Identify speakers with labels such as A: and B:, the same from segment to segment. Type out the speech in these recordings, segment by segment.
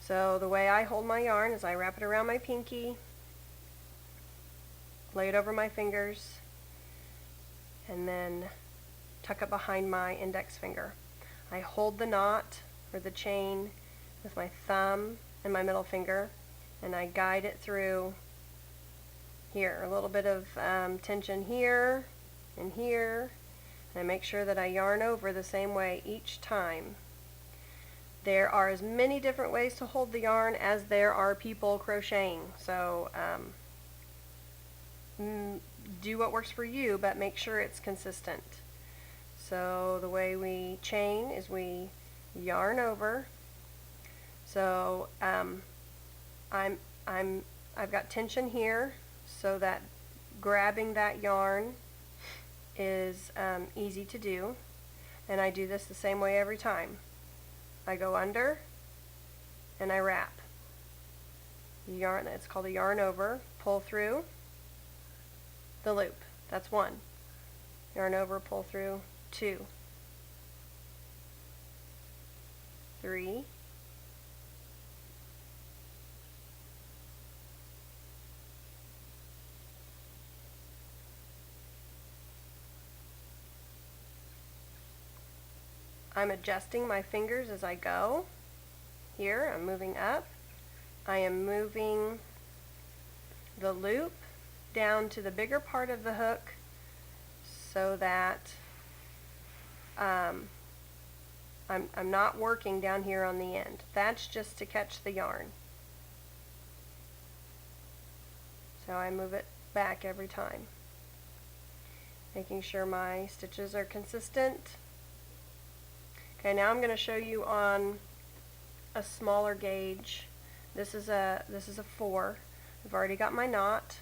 A: So the way I hold my yarn is I wrap it around my pinky, lay it over my fingers, and then tuck it behind my index finger. I hold the knot or the chain with my thumb and my middle finger, and I guide it through here. A little bit of tension here and here, and I make sure that I yarn over the same way each time. There are as many different ways to hold the yarn as there are people crocheting, so do what works for you, but make sure it's consistent. So the way we chain is we yarn over. So I've got tension here, so that grabbing that yarn is easy to do, and I do this the same way every time. I go under and I wrap. Yarn, it's called a yarn over, pull through the loop. That's one. Yarn over, pull through, 2, 3, 4. I'm adjusting my fingers as I go. Here, I'm moving up. I am moving the loop down to the bigger part of the hook so that I'm not working down here on the end. That's just to catch the yarn. So I move it back every time, making sure my stitches are consistent. Okay, now I'm going to show you on a smaller gauge. This is a 4. I've already got my knot.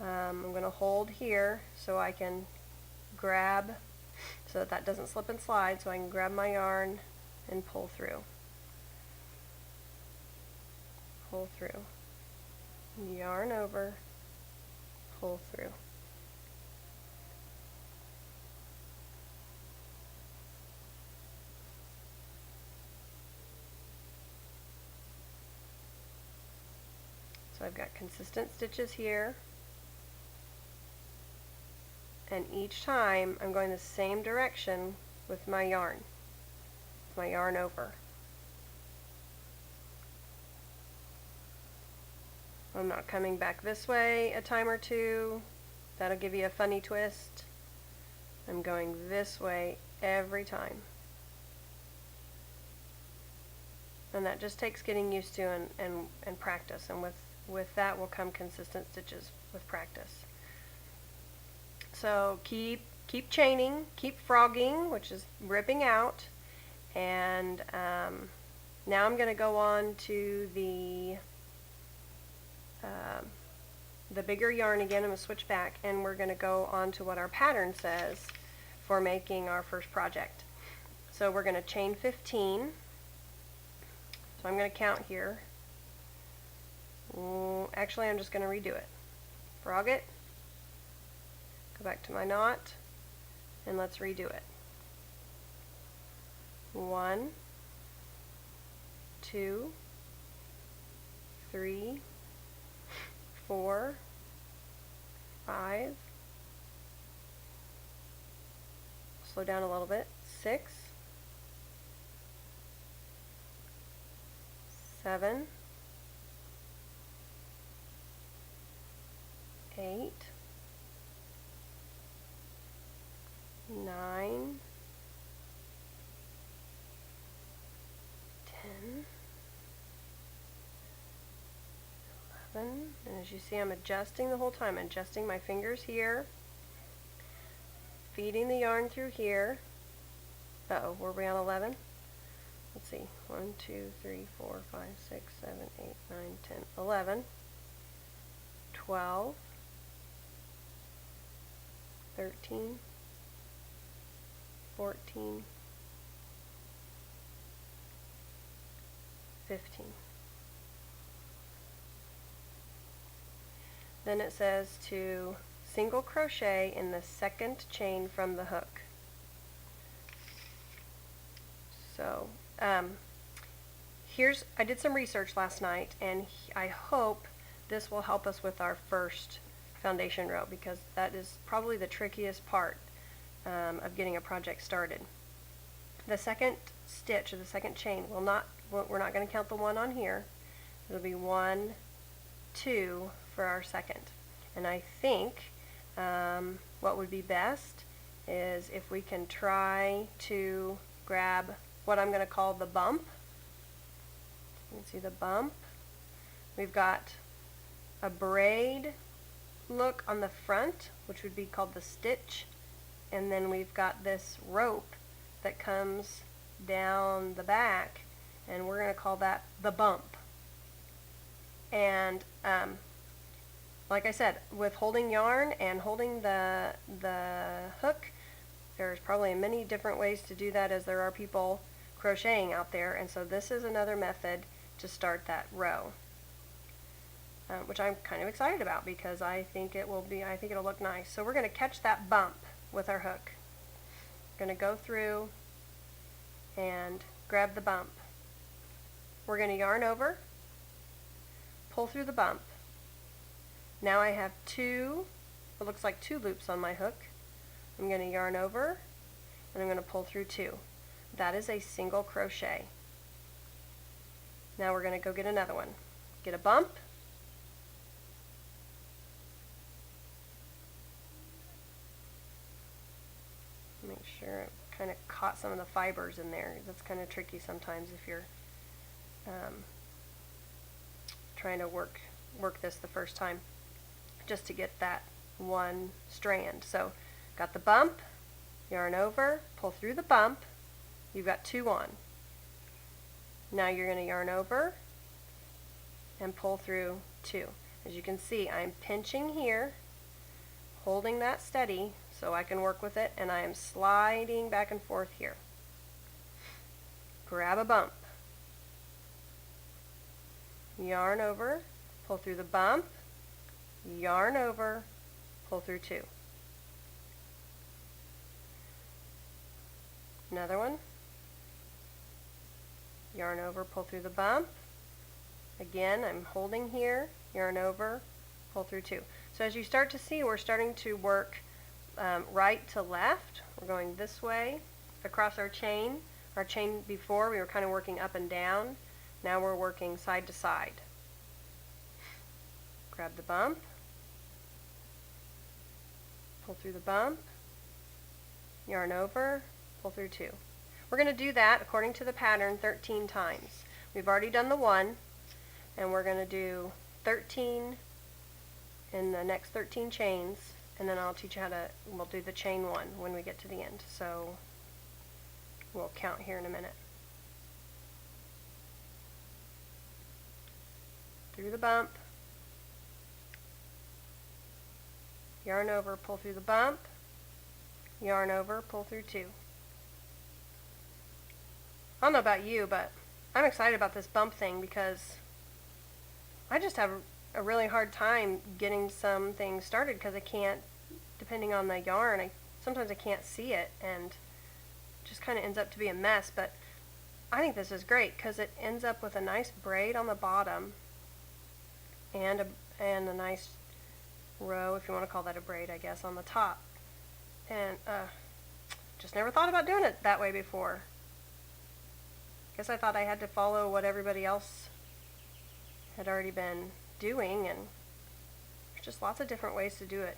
A: I'm going to hold here so I can grab, so that that doesn't slip and slide, so I can grab my yarn and pull through. Pull through. Yarn over, pull through. So I've got consistent stitches here, and each time I'm going the same direction with my yarn over. I'm not coming back this way a time or two. That'll give you a funny twist. I'm going this way every time. And that just takes getting used to and practice, and with that will come consistent stitches with practice. So keep chaining, keep frogging, which is ripping out, and now I'm going to go on to the bigger yarn again. I'm going to switch back, and we're going to go on to what our pattern says for making our first project. So we're going to chain 15. So I'm going to count here. Actually, I'm just going to redo it. Frog it, go back to my knot, and let's redo it. 1, 2, 3, 4, 5, slow down a little bit, 6, 7, 8, 9, 10, 11, and as you see, I'm adjusting the whole time, adjusting my fingers here, feeding the yarn through here. Uh-oh, were we on 11? Let's see, 1, 2, 3, 4, 5, 6, 7, 8, 9, 10, 11, 12, 13, 14, 15. Then it says to single crochet in the second chain from the hook. So I did some research last night, and I hope this will help us with our first foundation row, because that is probably the trickiest part of getting a project started. The second stitch, or the second chain, we're not going to count the one on here. It'll be 1, 2 for our second. And I think what would be best is if we can try to grab what I'm going to call the bump. You can see the bump. We've got a braid look on the front, which would be called the stitch, and then we've got this rope that comes down the back, and we're going to call that the bump. And like I said, with holding yarn and holding the hook, there's probably many different ways to do that, as there are people crocheting out there, and so this is another method to start that row, which I'm kind of excited about, because I think it'll look nice. So we're going to catch that bump with our hook. We're going to go through and grab the bump. We're going to yarn over, pull through the bump. Now I have it looks like 2 loops on my hook. I'm going to yarn over, and I'm going to pull through 2. That is a single crochet. Now we're going to go get another one. Get a bump, make sure it kind of caught some of the fibers in there. That's kind of tricky sometimes if you're trying to work this the first time, just to get that one strand. So got the bump, yarn over, pull through the bump, you've got 2 on. Now you're going to yarn over and pull through 2. As you can see, I'm pinching here, holding that steady so I can work with it, and I am sliding back and forth here. Grab a bump, yarn over, pull through the bump, yarn over, pull through 2. Another one, yarn over, pull through the bump. Again, I'm holding here, yarn over, pull through 2. So as you start to see, we're starting to work right to left. We're going this way across our chain. Our chain before, we were kind of working up and down. Now we're working side to side. Grab the bump, pull through the bump, yarn over, pull through 2. We're going to do that according to the pattern 13 times. We've already done the 1, and we're going to do 13 in the next 13 chains, and then I'll teach you we'll do the chain 1 when we get to the end. So we'll count here in a minute. Through the bump, yarn over, pull through the bump, yarn over, pull through 2. I don't know about you, but I'm excited about this bump thing, because I just have a really hard time getting some things started, because I can't, depending on the yarn, sometimes I can't see it, and it just kind of ends up to be a mess. But I think this is great, because it ends up with a nice braid on the bottom and a nice row, if you want to call that a braid, I guess, on the top. And just never thought about doing it that way before. Guess I thought I had to follow what everybody else had already been doing, and there's just lots of different ways to do it.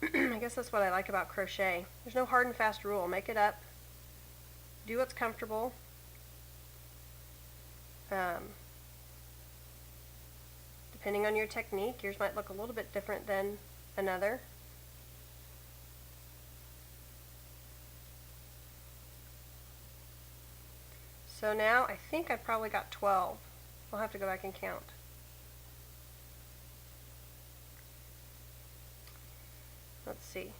A: I guess that's what I like about crochet. There's no hard and fast rule. Make it up. Do what's comfortable. Depending on your technique, yours might look a little bit different than another. So now I think I've probably got 12. I'll have to go back and count. Let's see.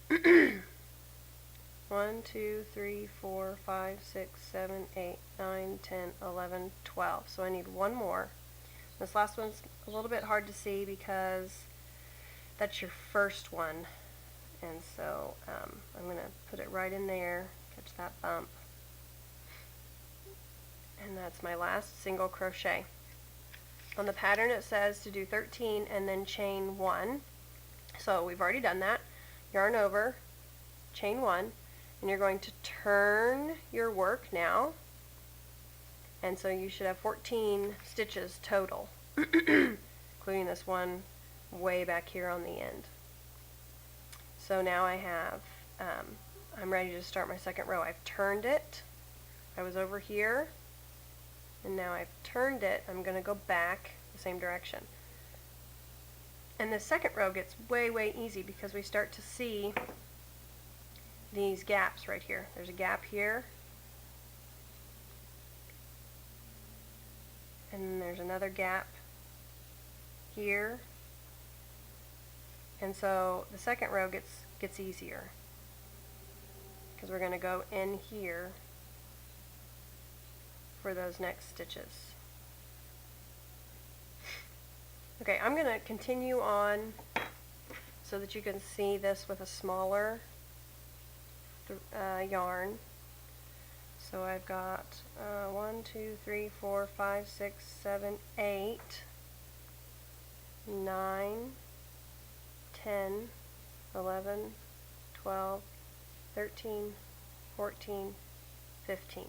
A: 1, 2, 3, 4, 5, 6, 7, 8, 9, 10, 11, 12. So I need one more. This last one's a little bit hard to see because that's your first one. And so I'm going to put it right in there, catch that bump. And that's my last single crochet. On the pattern it says to do 13 and then chain 1. So we've already done that. Yarn over, chain 1, and you're going to turn your work now. And so you should have 14 stitches total, including this one way back here on the end. So now I have, I'm ready to start my second row. I've turned it. I was over here, and now I've turned it. I'm going to go back the same direction. And the second row gets way, way easy because we start to see these gaps right here. There's a gap here, and then there's another gap here, and so the second row gets easier because we're going to go in here for those next stitches. Okay, I'm going to continue on so that you can see this with a smaller yarn. So I've got 1, 2, 3, 4, 5, 6, 7, 8, 9, 10, 11, 12, 13, 14, 15.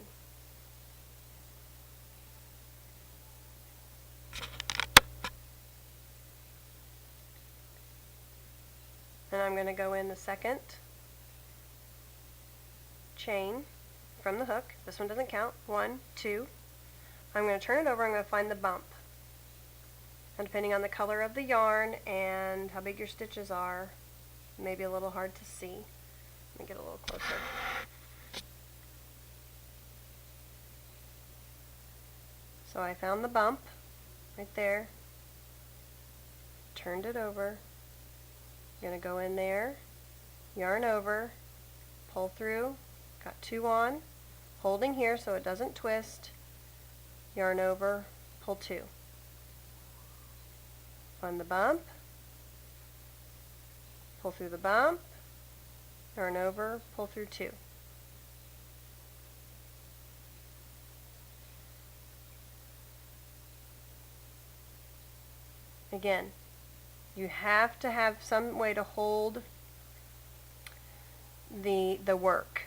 A: And I'm going to go in the second chain from the hook. This one doesn't count. 1, 2. I'm going to turn it over. I'm going to find the bump. And depending on the color of the yarn and how big your stitches are, it may be a little hard to see. Let me get a little closer. So I found the bump right there. Turned it over. I'm going to go in there, yarn over, pull through, got 2 on, holding here so it doesn't twist, yarn over, pull 2. Find the bump, pull through the bump, yarn over, pull through 2. Again, you have to have some way to hold the work.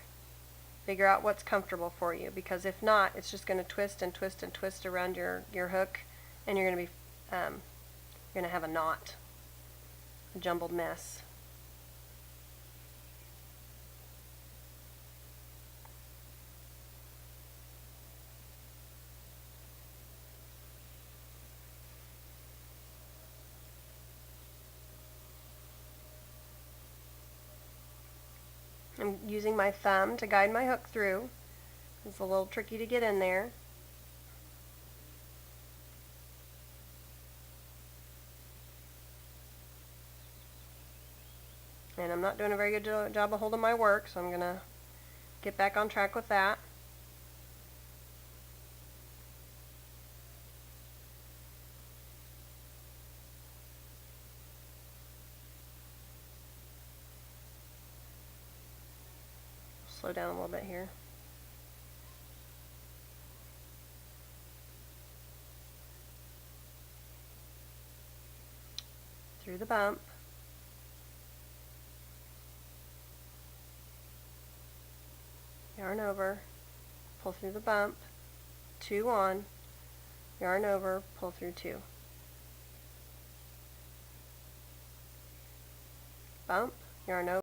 A: Figure out what's comfortable for you, because if not, it's just going to twist and twist and twist around your hook, and you're going to have a knot, a jumbled mess. I'm using my thumb to guide my hook through. It's a little tricky to get in there. And I'm not doing a very good job of holding my work, so I'm going to get back on track with that. Slow down a little bit here. Through the bump. Yarn over, pull through the bump, 2 on, yarn over, pull through 2. Bump, yarn over.